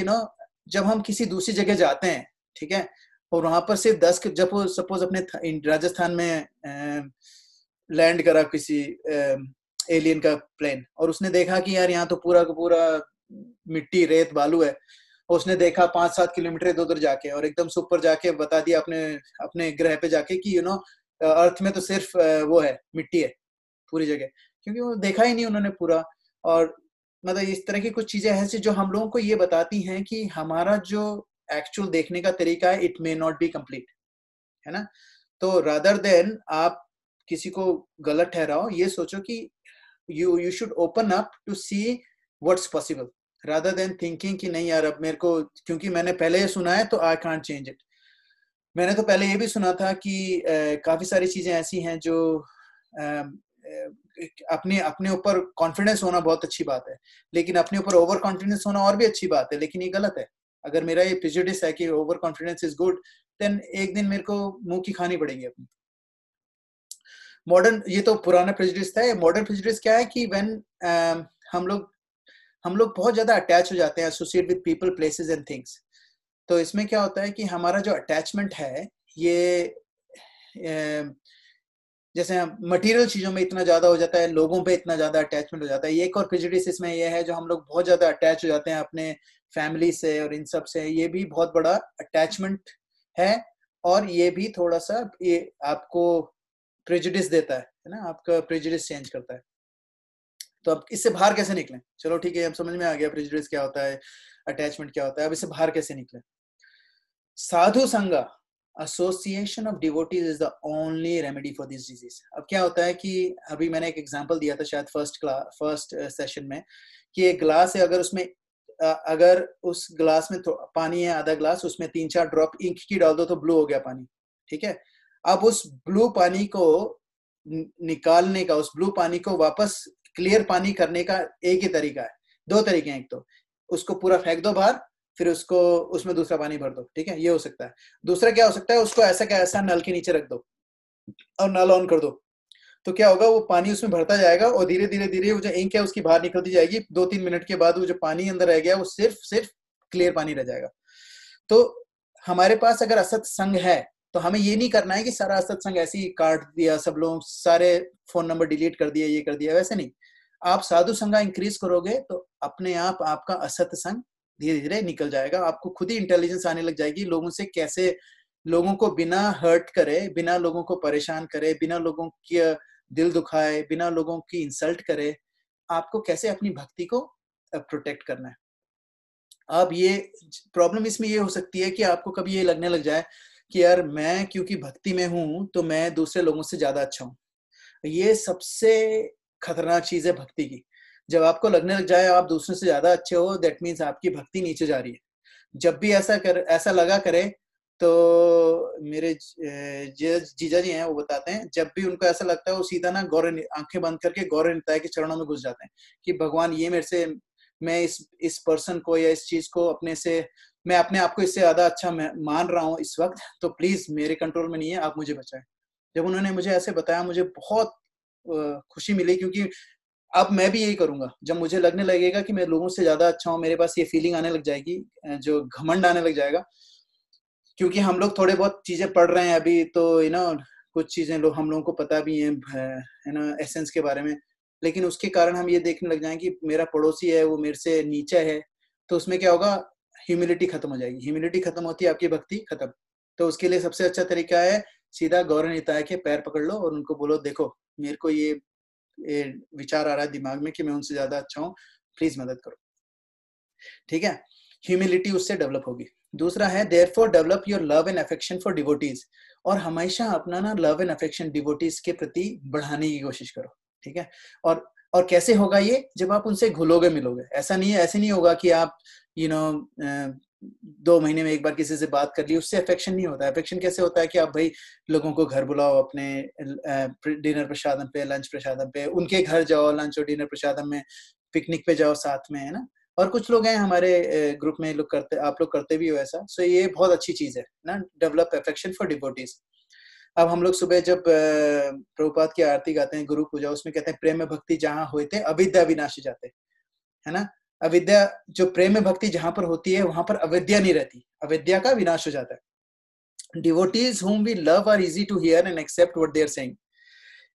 जब हम किसी दूसरी जगह जाते हैं, ठीक है, और वहां पर सिर्फ 10, जब सपोज अपने राजस्थान में लैंड करा किसी एलियन का प्लेन, और उसने देखा कि यार यहाँ तो पूरा का पूरा मिट्टी रेत बालू है, उसने देखा 5-7 किलोमीटर इधर उधर जाके, और एकदम से ऊपर जाके बता दिया अपने अपने ग्रह पे जाके कि अर्थ में तो सिर्फ वो है, मिट्टी है पूरी जगह, क्योंकि वो देखा ही नहीं उन्होंने पूरा। और मतलब इस तरह की कुछ चीजें ऐसी जो हम लोगों को ये बताती हैं कि हमारा जो एक्चुअल देखने का तरीका है, it may not B complete, है ना। तो रादर देन आप किसी को गलत ठहराओ, ये सोचो कि you should open up to see what's possible, rather than thinking कि नहीं यार अब मेरे को, क्योंकि मैंने पहले ये सुना है तो I can't change it। मैंने तो पहले ये भी सुना था कि काफी सारी चीजें ऐसी हैं जो अपने अपने ऊपर कॉन्फिडेंस होना बहुत अच्छी बात है, लेकिन अपने ऊपर ओवर कॉन्फिडेंस होना और भी अच्छी बात है, लेकिन ये गलत है। अगर मेरा ये प्रेजुडिस है कि overconfidence is good, then एक दिन मेरे को मुंह की खानी पड़ेगी अपनी। मॉडर्न, ये तो पुराना प्रेजुडिस था। मॉडर्न प्रेजुडिस क्या है कि व्हेन हम लोग बहुत ज्यादा अटैच हो जाते हैं, associate with people places and things. तो इसमें क्या होता है कि हमारा जो अटैचमेंट है, ये जैसे मटेरियल चीजों में इतना ज्यादा हो जाता है, लोगों पे इतना ज्यादा अटैचमेंट हो जाता है। एक और प्रेजुडिस इसमें ये है, जो हम लोग बहुत ज्यादा अटैच हो जाते हैं अपने फैमिली से और इन सब से, ये भी बहुत बड़ा अटैचमेंट है, और ये भी थोड़ा सा ये आपको प्रेजुडिस देता है ना, आपका प्रेजुडिस चेंज करता है। तो अब इससे बाहर कैसे निकलें? चलो ठीक है, अब समझ में आ गया प्रेजुडिस क्या होता है, अटैचमेंट क्या होता है। अब इससे बाहर कैसे निकलें? साधु संगा, association of devotees is the only remedy for this disease. अब क्या होता है कि अभी मैंने एक एग्जांपल दिया था शायद फर्स्ट सेशन में, कि एक ग्लास है, अगर उसमें अगर उस ग्लास में पानी है आधा ग्लास, उसमें 3-4 ड्रॉप इंक की डाल दो तो ब्लू हो गया पानी, ठीक है। अब उस ब्लू पानी को निकालने का, उस ब्लू पानी को वापस क्लियर पानी करने का एक ही तरीका है, 2 तरीके हैं। एक तो उसको पूरा फेंक दो बाहर, फिर उसको उसमें दूसरा पानी भर दो, ठीक है, ये हो सकता है। दूसरा क्या हो सकता है, उसको ऐसा क्या ऐसा नल के नीचे रख दो, और नल ऑन कर दो, तो क्या होगा, वो पानी उसमें भरता जाएगा और धीरे धीरे धीरे वो जो इंक है उसकी बाहर निकलती जाएगी। 2-3 मिनट के बाद वो जो पानी अंदर रह गया वो सिर्फ सिर्फ क्लियर पानी रह जाएगा। तो हमारे पास अगर असत संग है तो हमें ये नहीं करना है कि सारा असत संग ऐसे ही काट दिया, सब लोग सारे फोन नंबर डिलीट कर दिया, ये कर दिया, वैसे नहीं। आप साधु संगा इंक्रीज करोगे तो अपने आप आपका असत संग धीरे धीरे निकल जाएगा। आपको खुद ही इंटेलिजेंस आने लग जाएगी लोगों से कैसे, लोगों को बिना हर्ट करे, बिना लोगों को परेशान करे, बिना लोगों की दिल दुखाए, बिना लोगों की इंसल्ट करे, आपको कैसे अपनी भक्ति को प्रोटेक्ट करना है। अब ये प्रॉब्लम इसमें ये हो सकती है कि आपको कभी ये लगने लग जाए कि यार मैं क्योंकि भक्ति में हूं तो मैं दूसरे लोगों से ज्यादा अच्छा हूं। ये सबसे खतरनाक चीज है भक्ति की। जब आपको लगने लग जाए आप दूसरों से ज्यादा अच्छे हो, दैट मीन्स आपकी भक्ति नीचे जा रही है। जब भी ऐसा लगा करे तो मेरे जीजा जी हैं वो बताते हैं, जब भी उनको ऐसा लगता है वो सीधा ना गौर आंखें बंद करके गौर निताय के चरणों में घुस जाते हैं कि भगवान ये मेरे से, मैं इस पर्सन को या इस चीज को अपने से, मैं अपने आप को इससे ज्यादा अच्छा मान रहा हूँ इस वक्त, तो प्लीज मेरे कंट्रोल में नहीं है, आप मुझे बचाएं। जब उन्होंने मुझे ऐसे बताया मुझे बहुत खुशी मिली, क्योंकि अब मैं भी यही करूंगा। जब मुझे लगने लगेगा कि मैं लोगों से ज्यादा अच्छा हूँ, मेरे पास ये फीलिंग आने लग जाएगी, जो घमंड आने लग जाएगा, क्योंकि हम लोग थोड़े बहुत चीजें पढ़ रहे हैं अभी तो कुछ चीजें हम लोगों को पता भी है ना एसेंस के बारे में, लेकिन उसके कारण हम ये देखने लग जाएं कि मेरा पड़ोसी है वो मेरे से नीचे है, तो उसमें क्या होगा, ह्यूमिलिटी खत्म हो जाएगी। ह्यूमिलिटी खत्म होती है आपकी भक्ति खत्म। तो उसके लिए सबसे अच्छा तरीका है सीधा गौर निताय के पैर पकड़ लो और उनको बोलो, देखो मेरे को ये विचार आ रहा है दिमाग में कि मैं उनसे ज्यादा अच्छा हूँ, प्लीज मदद करो। ठीक है, ह्यूमिलिटी उससे डेवलप होगी। दूसरा है therefore develop your love and affection for devotees, और हमेशा अपना ना लव एंड अफेक्शन डिवोटीज के प्रति बढ़ाने की कोशिश करो। ठीक है, और कैसे होगा ये, जब आप उनसे घुलोगे मिलोगे। ऐसा नहीं है, ऐसे नहीं होगा कि आप 2 महीने में एक बार किसी से बात कर ली, उससे अफेक्शन नहीं होता। अफेक्शन कैसे होता है कि आप भाई लोगों को घर बुलाओ अपने डिनर प्रसादम पे, लंच प्रसादम पे, उनके घर जाओ लंच और डिनर प्रसादम में, पिकनिक पे जाओ साथ में, है ना। और कुछ लोग हैं हमारे ग्रुप में लोग करते, आप लोग करते भी हो ऐसा, सो ये बहुत अच्छी चीज है ना, डेवलप अफेक्शन फॉर डिवोटीज। अब हम लोग सुबह जब प्रभुपाद की आरती गाते हैं, गुरु पूजा, उसमें कहते हैं प्रेम में भक्ति जहाँ होते अविद्या विनाशी जाते, है ना। अविद्या, जो प्रेम में भक्ति जहां पर होती है वहां पर अविद्या नहीं रहती, अविद्या का विनाश हो जाता है। Devotees whom we love are easy to hear and accept what they are saying.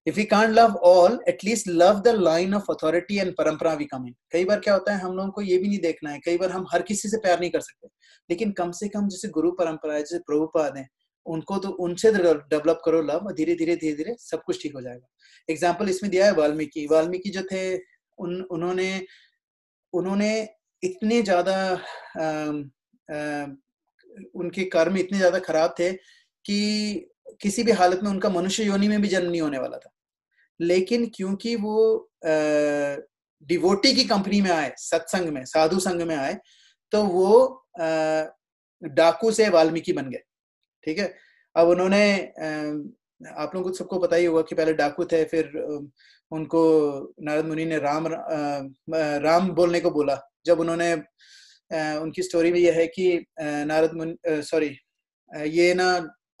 If we can't love all, at least love the line of authority and परंपरा we come in. कई बार क्या होता है, हम लोगों को ये भी नहीं देखना है, कई बार हम हर किसी से प्यार नहीं कर सकते, लेकिन कम से कम जैसे गुरु परंपरा है, जैसे प्रभुपाद हैं, उनको तो उनसे डेवलप करो लव, धीरे धीरे धीरे धीरे सब कुछ ठीक हो जाएगा। एग्जाम्पल इसमें दिया है वाल्मीकि। वाल्मीकि जो थे उन्होंने उन्होंने इतने ज्यादा उनके कर्म इतने ज्यादा खराब थे कि किसी भी हालत में उनका मनुष्य योनि में भी जन्म नहीं होने वाला था, लेकिन क्योंकि वो डिवोटी की कंपनी में आए, सत्संग में, साधु संग में आए, तो वो डाकू से वाल्मीकि बन गए। ठीक है, अब उन्होंने आप लोगों को सबको पता ही होगा कि पहले डाकू थे, फिर उनको नारद मुनि ने राम बोलने को बोला। जब उन्होंने उनकी स्टोरी में यह है कि नारद मुनि सॉरी ये ना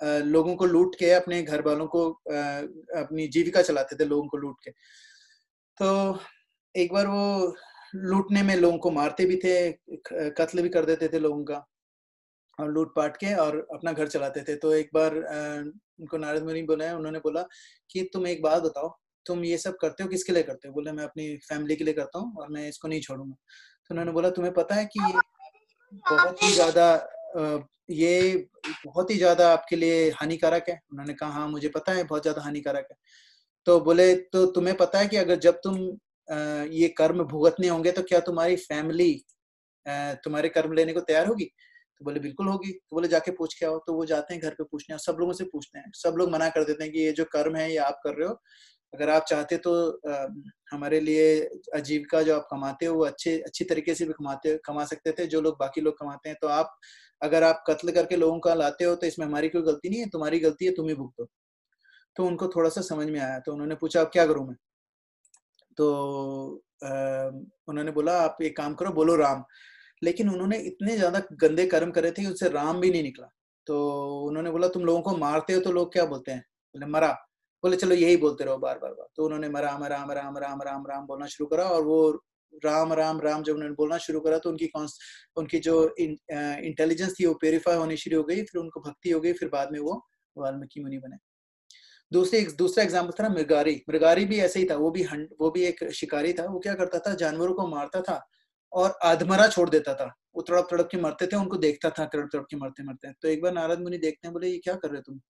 लोगों को लूट के अपने घर वालों को अपनी जीविका चलाते थे, लोगों को लूट के। तो एक बार वो लूटने में लोगों को मारते भी थे, कत्ल भी कर देते थे लोगों का, और लूट पाट के और अपना घर चलाते थे। तो एक बार उनको नारद मुनि बोला, उन्होंने बोला कि तुम एक बात बताओ, तुम ये सब करते हो किसके लिए करते हो? बोले मैं अपनी फैमिली के लिए करता हूँ और मैं इसको नहीं छोड़ूंगा। तो उन्होंने बोला तुम्हें पता है कि ये बहुत ही ज्यादा आपके लिए हानिकारक है? उन्होंने कहा हाँ मुझे पता है, बहुत ज्यादा हानिकारक है। तो बोले तो तुम्हें पता है कि अगर जब तुम ये कर्म भुगतने होंगे तो क्या तुम्हारी फैमिली तुम्हारे कर्म लेने को तैयार होगी? तो बोले बिल्कुल होगी। तो बोले जाके पूछ के आओ। तो वो जाते हैं घर पे पूछने, सब लोगों से पूछते हैं, सब लोग मना कर देते हैं कि ये जो कर्म है ये आप कर रहे हो, अगर आप चाहते तो हमारे लिए आजीविका जो आप कमाते हो वो अच्छी तरीके से भी कमा सकते थे, जो लोग बाकी लोग कमाते हैं। तो आप अगर आप कत्ल करके लोगों का लाते हो तो इसमें हमारी कोई गलती नहीं है, तुम्हारी गलती है, तुम ही भुगतो। तो उनको थोड़ा सा समझ में आया, तो उन्होंने पूछा अब क्या करूं मैं? तो उन्होंने बोला आप एक काम करो, बोलो राम। लेकिन उन्होंने इतने ज्यादा गंदे कर्म करे थे कि उससे राम भी नहीं निकला। तो उन्होंने बोला तुम लोगों को मारते हो तो लोग क्या बोलते हैं? बोले मरा, बोले चलो यही बोलते रहो बार बार बार। तो उन्होंने मरा मरा मरा मरा राम राम बोलना शुरू करा, और वो राम राम राम जब उन्होंने बोलना शुरू करा तो उनकी जो इंटेलिजेंस थी वो प्योरीफाई होनी शुरू हो गई, फिर उनको भक्ति हो गई, फिर बाद में वो वाल्मीकि मुनि बने। दूसरा एग्जाम्पल था ना मृगारी। मृगारी भी ऐसे ही था, वो भी एक शिकारी था। वो क्या करता था, जानवरों को मारता था और आधमरा छोड़ देता था, वो तड़प तड़प के मरते थे, उनको देखता था तड़प तड़प के मरते मरते। तो एक बार नारद मुनि देखते हैं, बोले ये क्या कर रहे हो तुम,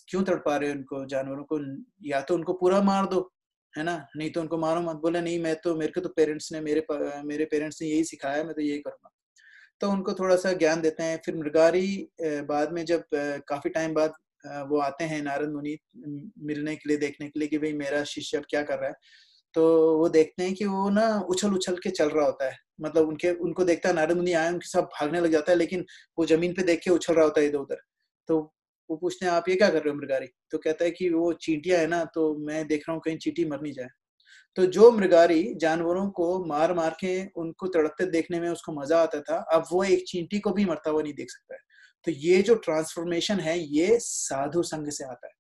क्यों तड़पा रहे हो उनको, जानवरों को, या तो उनको पूरा मार दो, है ना, नहीं तो उनको मारो मत। बोले नहीं, मेरे को तो पेरेंट्स ने मेरे पेरेंट्स ने यही सिखाया, मैं तो यही करूंगा। तो उनको थोड़ा सा ज्ञान देते हैं। फिर मृगारी बाद में जब काफी टाइम बाद वो आते हैं नारद मुनि मिलने के लिए, देखने के लिए कि भाई मेरा शिष्य अब क्या कर रहा है, तो वो देखते हैं कि वो ना उछल उछल के चल रहा होता है, मतलब उनको देखता है नारद मुनि आए, उनके सब भागने लग जाता है, लेकिन वो जमीन पे देख के उछल रहा होता है इधर उधर। तो वो पूछते हैं आप ये क्या कर रहे हो मृगारी, तो कहता है कि वो चींटियां है ना, तो मैं देख रहा हूँ कहीं चींटी मर नहीं जाए। तो जो मृगारी जानवरों को मार मार के उनको तड़पते देखने में उसको मजा आता था, अब वो एक चींटी को भी मरता हुआ नहीं देख सकता है। तो ये जो ट्रांसफॉर्मेशन है ये साधु संग से आता है।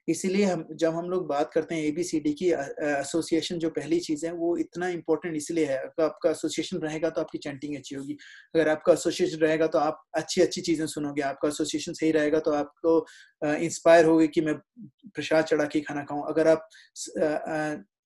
इसीलिए जब हम लोग बात करते हैं ABCD की, एसोसिएशन जो पहली चीज है वो इतना इंपॉर्टेंट इसलिए है। अगर आपका एसोसिएशन रहेगा तो आपकी चैंटिंग अच्छी होगी, अगर आपका एसोसिएशन रहेगा तो आप अच्छी अच्छी चीजें सुनोगे, आपका एसोसिएशन सही रहेगा तो आपको इंस्पायर होगी कि मैं प्रसाद चढ़ा के खाना खाऊं। अगर आप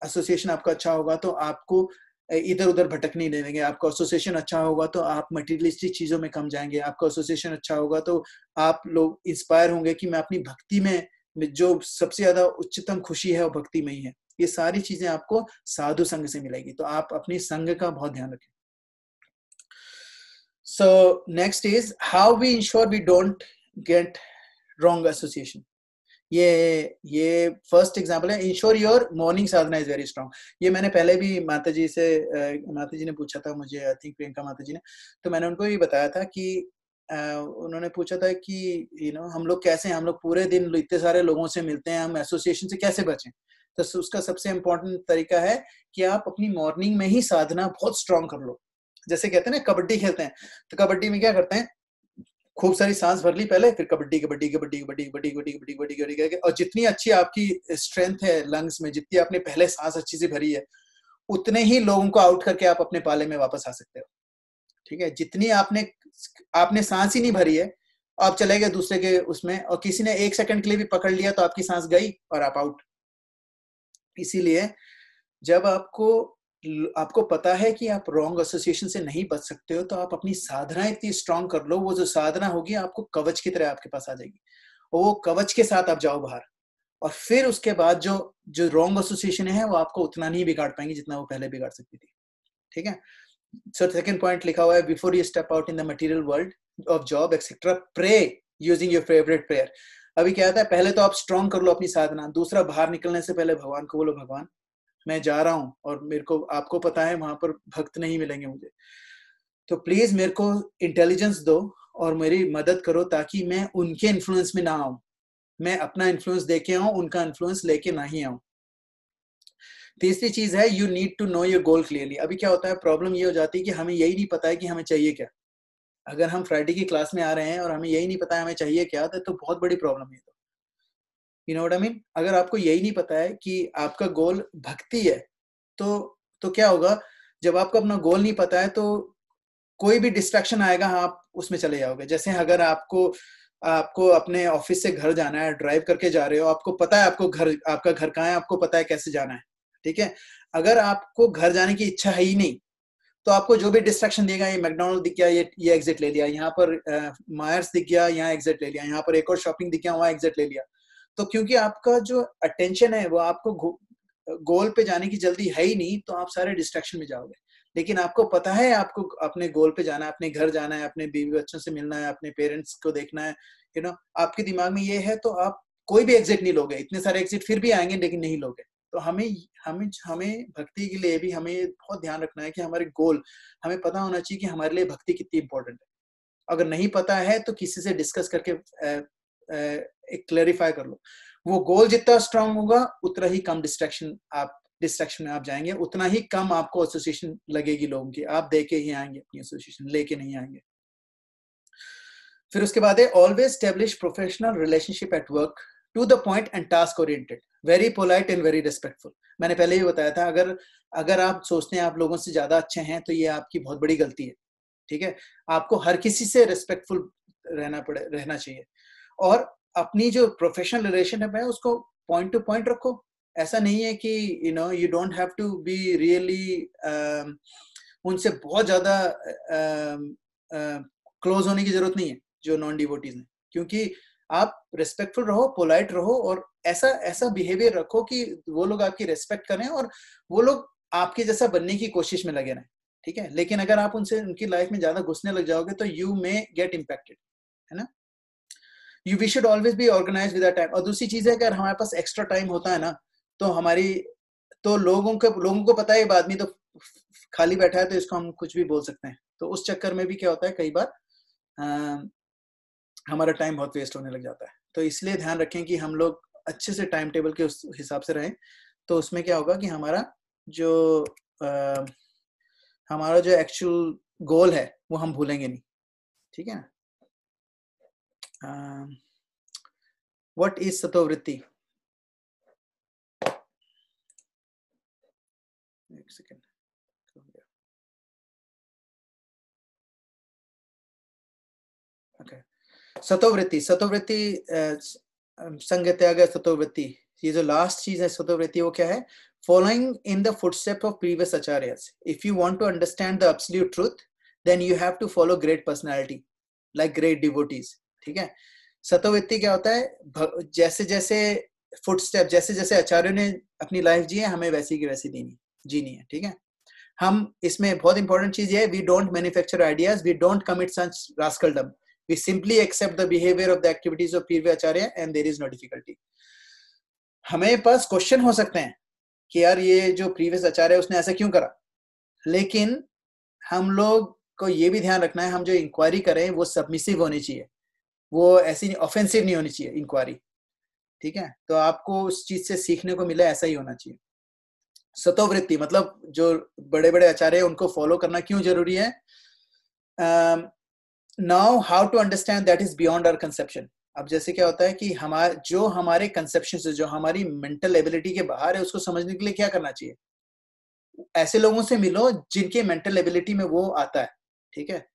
एसोसिएशन आपका अच्छा होगा तो आपको इधर उधर भटक नहीं देंगे। आपका एसोसिएशन अच्छा होगा तो आप मटेरियलिस्टिक चीजों में कम जाएंगे। आपका एसोसिएशन अच्छा होगा तो आप लोग इंस्पायर होंगे कि मैं अपनी भक्ति में जो सबसे ज्यादा उच्चतम खुशी है वो भक्ति में ही है। ये सारी चीजें आपको साधु संग से मिलेगी, तो आप अपनी संग का बहुत ध्यान रखें। So next is how we ensure we don't get wrong association. ये फर्स्ट एग्जाम्पल है, ensure your morning Sadhana is very strong. ये मैंने पहले भी माता जी ने पूछा था मुझे, आई थिंक प्रियंका माता जी ने, तो मैंने उनको ये बताया था कि उन्होंने पूछा था कि हम लोग कैसे, हम लोग पूरे दिन इतने सारे लोगों से मिलते हैं, हम एसोसिएशन से कैसे बचें। तो उसका सबसे इम्पोर्टेंट तरीका है कि आप अपनी मॉर्निंग में ही साधना बहुत स्ट्रांग कर लो। जैसे कहते हैं ना कबड्डी खेलते हैं, तो कबड्डी में क्या करते हैं, खूब सारी सांस भर ली पहले, फिर कबड्डी कबड्डी कबड्डी कबड्डी कबड्डी कबड्डी कबड्डी कबड्डी कबड्डी करके, और जितनी अच्छी आपकी स्ट्रेंथ है लंग्स में, जितनी आपने पहले सांस अच्छी से भरी है, उतने ही लोगों को आउट करके आप अपने पाले में वापस आ सकते हो। ठीक है, जितनी आपने सांस ही नहीं भरी है, आप चले गए दूसरे के उसमें, और किसी ने 1 सेकंड के लिए भी पकड़ लिया तो आपकी सांस गई और आप आउट। इसीलिए जब आपको पता है कि आप रॉन्ग एसोसिएशन से नहीं बच सकते हो, तो आप अपनी साधना इतनी स्ट्रांग कर लो, वो जो साधना होगी आपको कवच की तरह आपके पास आ जाएगी, और वो कवच के साथ आप जाओ बाहर, और फिर उसके बाद जो रॉन्ग एसोसिएशन है वो आपको उतना नहीं बिगाड़ पाएंगे जितना वो पहले बिगाड़ सकती थी। ठीक है, सो सेकंड पॉइंट लिखा हुआ है, before you step out in the material world of job etcetera, pray using your favourite prayer. अभी क्या आता है, पहले तो आप स्ट्रांग कर लो अपनी साधना, दूसरा बाहर निकलने से पहले भगवान को बोलो, भगवान मैं जा रहा हूं और मेरे को, आपको पता है वहां पर भक्त नहीं मिलेंगे मुझे, तो प्लीज मेरे को इंटेलिजेंस दो और मेरी मदद करो ताकि मैं उनके इन्फ्लुएंस में ना आऊं, मैं अपना इन्फ्लुएंस देके आऊं, उनका इन्फ्लुएंस लेके ना ही आऊं। तीसरी चीज है, you need to know your goal clearly. अभी क्या होता है, प्रॉब्लम ये हो जाती है कि हमें यही नहीं पता है कि हमें चाहिए क्या। अगर हम फ्राइडे की क्लास में आ रहे हैं और हमें यही नहीं पता है हमें चाहिए क्या, तो बहुत बड़ी प्रॉब्लम है। You know what I mean, अगर आपको यही नहीं पता है कि आपका गोल भक्ति है, तो क्या होगा, जब आपको अपना गोल नहीं पता है तो कोई भी डिस्ट्रैक्शन आएगा, आप उसमें चले जाओगे। जैसे अगर आपको अपने ऑफिस से घर जाना है, ड्राइव करके जा रहे हो, आपको पता है आपका घर कहाँ है, आपको पता है कैसे जाना है, ठीक है। अगर आपको घर जाने की इच्छा है ही नहीं, तो आपको जो भी डिस्ट्रैक्शन देगा, ये मैकडोनल्ड दिख गया, ये एग्जिट ले लिया, यहाँ पर मायर्स दिख गया, यहाँ एग्जिट ले लिया, यहाँ पर एक और शॉपिंग दिख गया, वहां एग्जिट ले लिया। तो क्योंकि आपका जो अटेंशन है वो आपको गोल पे जाने की जल्दी है ही नहीं, तो आप सारे डिस्ट्रैक्शन में जाओगे। लेकिन आपको पता है आपको अपने गोल पे जाना है, अपने घर जाना है, अपने बीवी बच्चों से मिलना है, अपने पेरेंट्स को देखना है, आपके दिमाग में ये है, तो आप कोई भी एग्जिट नहीं लोगे। इतने सारे एग्जिट फिर भी आएंगे लेकिन नहीं लोगे। तो हमें भक्ति के लिए भी हमें बहुत ध्यान रखना है कि हमारे गोल, हमें पता होना चाहिए कि हमारे लिए भक्ति कितनी इंपॉर्टेंट है। अगर नहीं पता है तो किसी से डिस्कस करके एक क्लैरिफाई कर लो। वो गोल जितना स्ट्रांग होगा उतना ही कम डिस्ट्रैक्शन में आप जाएंगे, उतना ही कम आपको एसोसिएशन लगेगी लोगों की, आप दे के ही आएंगे, अपनी एसोसिएशन लेके नहीं आएंगे। फिर उसके बाद है, always establish professional relationship at work to the point and task oriented, very polite and very respectful. मैंने पहले ही बताया था, अगर आप सोचते हैं आप लोगों से ज्यादा अच्छे हैं तो ये आपकी बहुत बड़ी गलती है। ठीक है, आपको हर किसी से रिस्पेक्टफुल रहना चाहिए, और अपनी जो प्रोफेशनल रिलेशनशिप है उसको पॉइंट टू पॉइंट रखो। ऐसा नहीं है कि you don't have to be really उनसे बहुत ज्यादा क्लोज होने की जरूरत नहीं है जो नॉन डिवोटीज हैं, क्योंकि आप रिस्पेक्टफुल रहो, पोलाइट रहो, और ऐसा बिहेवियर रखो कि वो लोग आपकी रिस्पेक्ट करें और वो लोग आपके जैसा बनने की कोशिश में लगे रहें। ठीक है, लेकिन अगर आप उनकी लाइफ में ज्यादा घुसने लग जाओगे तो यू मे गेट इम्पैक्टेड, है ना। We should always be organise with time. और दूसरी चीज है, अगर हमारे पास एक्स्ट्रा टाइम होता है ना, तो लोगों को पता है आदमी तो खाली बैठा है तो इसको हम कुछ भी बोल सकते हैं। तो उस चक्कर में भी क्या होता है, कई बार हमारा टाइम बहुत वेस्ट होने लग जाता है। तो इसलिए ध्यान रखें कि हम लोग अच्छे से टाइम टेबल के उस हिसाब से रहें। तो उसमें क्या होगा कि हमारा जो एक्चुअल गोल है वो हम भूलेंगे नहीं। ठीक है ना। व्हाट इज सतोवृत्ति? एक सेकेंड। ओके, सतोवृत्ति संगत्याग सतोवृत्ति, ये जो लास्ट चीज है सतोवृत्ति, वो क्या है? Following in the footstep of previous acharyas. If you want to understand the absolute truth, then you have to follow great personality like great devotees. ठीक है, सतोवृत्ति क्या होता है? जैसे जैसे फुटस्टेप, जैसे जैसे आचार्यों ने अपनी लाइफ जी है, हमें वैसी की वैसी जीनी है। ठीक है, हम इसमें बहुत इंपॉर्टेंट चीज है, we don't manufacture ideas, we don't commit such rascaldom, we simply accept the behavior of the activities of previous acharya and there is no difficulty. हमें पास क्वेश्चन हो सकते हैं कि यार ये जो प्रीवियस आचार्य है उसने ऐसा क्यों करा, लेकिन हम लोग को ये भी ध्यान रखना है, हम जो इंक्वायरी करें वो सबमिसिव होनी चाहिए, वो ऐसी ऑफेंसिव नहीं होनी चाहिए इंक्वायरी। ठीक है, तो आपको उस चीज से सीखने को मिले, ऐसा ही होना चाहिए। सतोवृत्ति मतलब जो बड़े बड़े आचार्य है उनको फॉलो करना क्यों जरूरी है? Now how to understand that is beyond our conception. अब जैसे क्या होता है कि हमारे कंसेप्शन से, जो हमारी मेंटल एबिलिटी के बाहर है, उसको समझने के लिए क्या करना चाहिए? ऐसे लोगों से मिलो जिनके मेंटल एबिलिटी में वो आता है। ठीक है,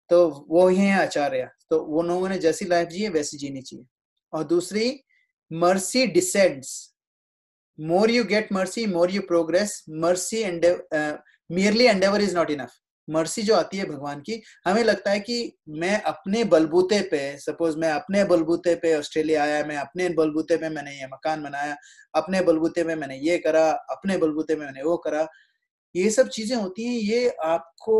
तो वो ही है आचार्य, तो वो लोगों ने जैसी लाइफ जी है वैसी जीनी चाहिए। और दूसरी, mercy descends, more you get mercy more you progress. Mercy and merely endeavor is not enough. Mercy जो आती है भगवान की, हमें लगता है कि मैं अपने बलबूते पे, सपोज मैं अपने बलबूते पे ऑस्ट्रेलिया आया, मैं अपने बलबूते पे मैंने ये मकान बनाया, अपने बलबूते पे मैंने ये करा, अपने बलबूते में मैंने वो करा। ये सब चीजें होती हैं, ये आपको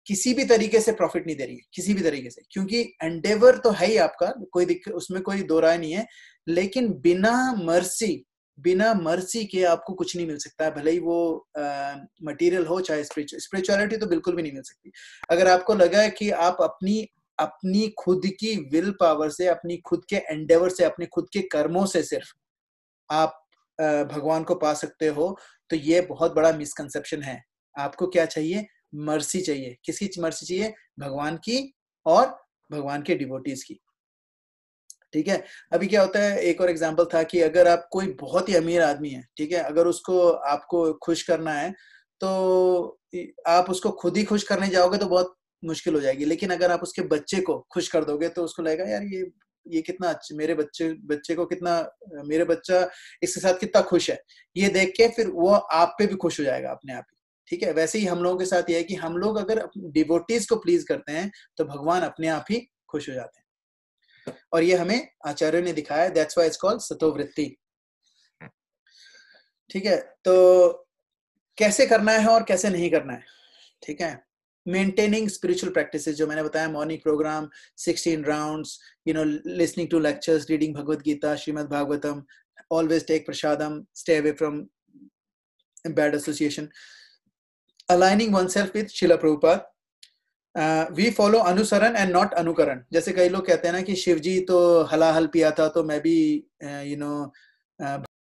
किसी भी तरीके से प्रॉफिट नहीं दे रही है, किसी भी तरीके से, क्योंकि एंडेवर तो है ही आपका, कोई दिक्कत उसमें, कोई दो राय नहीं है, लेकिन बिना मर्सी के आपको कुछ नहीं मिल सकता है, भले ही वो मटेरियल हो चाहे स्पिरिचुअलिटी तो बिल्कुल भी नहीं मिल सकती। अगर आपको लगा है कि आप अपनी खुद की विल पावर से, अपनी खुद के एंडेवर से, अपने खुद के कर्मों से सिर्फ आप भगवान को पा सकते हो, तो ये बहुत बड़ा मिसकंसेप्शन है। आपको क्या चाहिए? मर्सी चाहिए। किसकी मर्सी चाहिए? भगवान की और भगवान के डिवोटीज की। ठीक है, अभी क्या होता है, एक और एग्जांपल था कि अगर आप कोई बहुत ही अमीर आदमी है, ठीक है, अगर आपको खुश करना है तो आप उसको खुद ही खुश करने जाओगे तो बहुत मुश्किल हो जाएगी, लेकिन अगर आप उसके बच्चे को खुश कर दोगे तो उसको लगेगा यार ये कितना अच्छा, मेरे बच्चे को कितना, मेरे बच्चा इसके साथ कितना खुश है, ये देख के फिर वो आप पे भी खुश हो जाएगा अपने आप ही। ठीक है, वैसे ही हम लोगों के साथ ये है कि हम लोग अगर डिवोटीज को प्लीज करते हैं तो भगवान अपने आप ही खुश हो जाते हैं, और ये हमें आचार्य ने दिखाया। दैट्स व्हाई इट्स कॉल्ड सतोवृत्ति। ठीक है, तो कैसे करना है और कैसे नहीं करना है? ठीक है, मेंटेनिंग स्पिरिचुअल प्रैक्टिसेस जो मैंने बताया, morning program, 16 rounds, listening to lectures, reading Bhagavad Gita, Shrimad Bhagavatam, always take prasadam, stay away from bad association, aligning oneself with Srila Prabhupada. We follow अनुसरण एंड नॉट अनुकरण। जैसे कई लोग कहते हैं ना कि शिव जी तो हलाहल पिया था तो मैं भी